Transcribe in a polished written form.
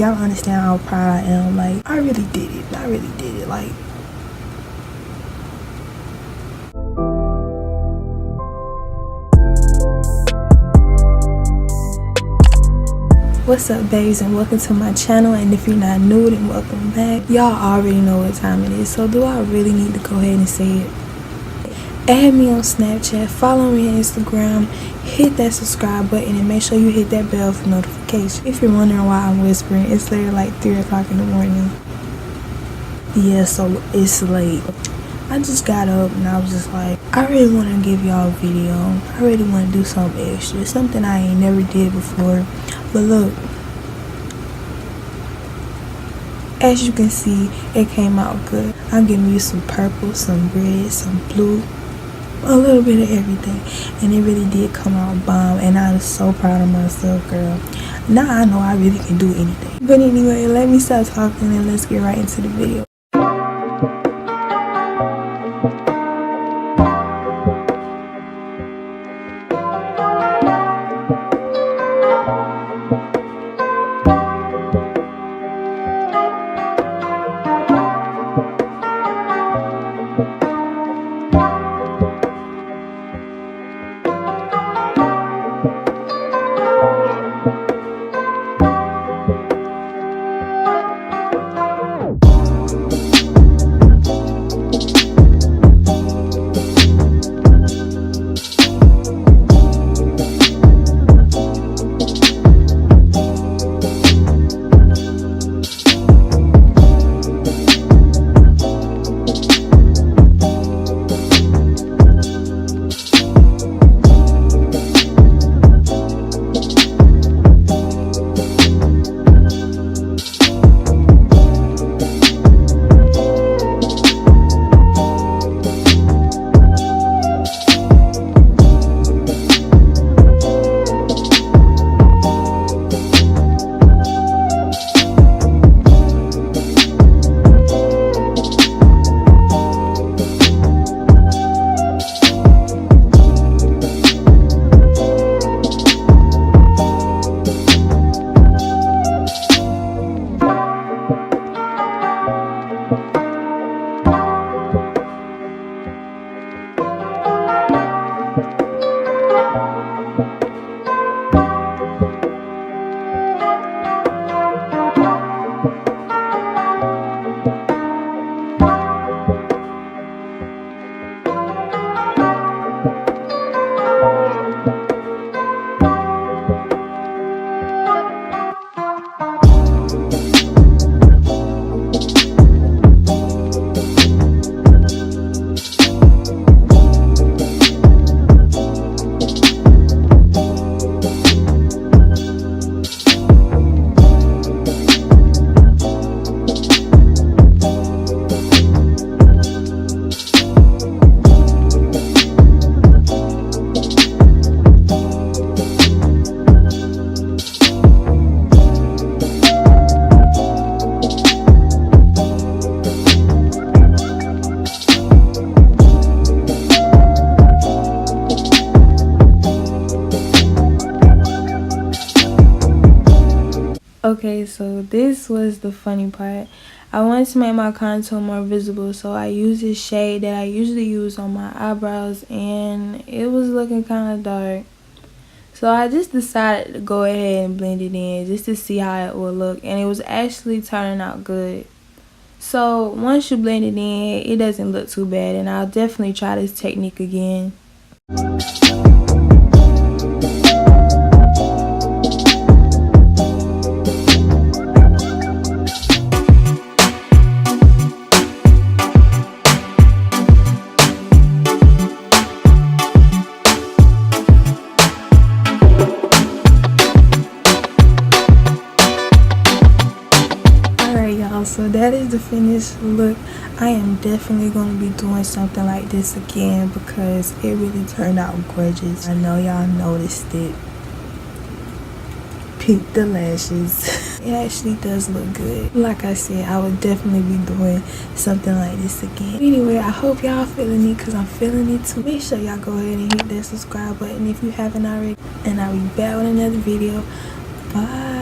y'all understand how proud I am. Like, I really did it. I really did it. Like, what's up, babes, and welcome to my channel. And if you're not new, then welcome back. Y'all already know what time it is, so do I really need to go ahead and say it? Add me on Snapchat, follow me on Instagram, hit that subscribe button, and make sure you hit that bell for notification. If you're wondering why I'm whispering, it's literally like 3 o'clock in the morning. Yeah, so it's late. I just got up and I was just like, I really want to give y'all a video. I really want to do something extra, something I ain't never did before. But look, as you can see, it came out good. I'm giving you some purple, some red, some blue, a little bit of everything, and it really did come out bomb, and I was so proud of myself, girl. Now I know I really can do anything. But anyway, let me stop talking and let's get right into the video. Okay, so this was the funny part. I wanted to make my contour more visible, so I used this shade that I usually use on my eyebrows, and it was looking kind of dark. So I just decided to go ahead and blend it in just to see how it would look, and it was actually turning out good. So once you blend it in, it doesn't look too bad, and I'll definitely try this technique again. So that is the finished look. I am definitely going to be doing something like this again because it really turned out gorgeous. I know y'all noticed it. Peep the lashes. It actually does look good. Like I said, I would definitely be doing something like this again. Anyway, I hope y'all feeling it because I'm feeling it too. Make sure y'all go ahead and hit that subscribe button if you haven't already. And I'll be back with another video. Bye.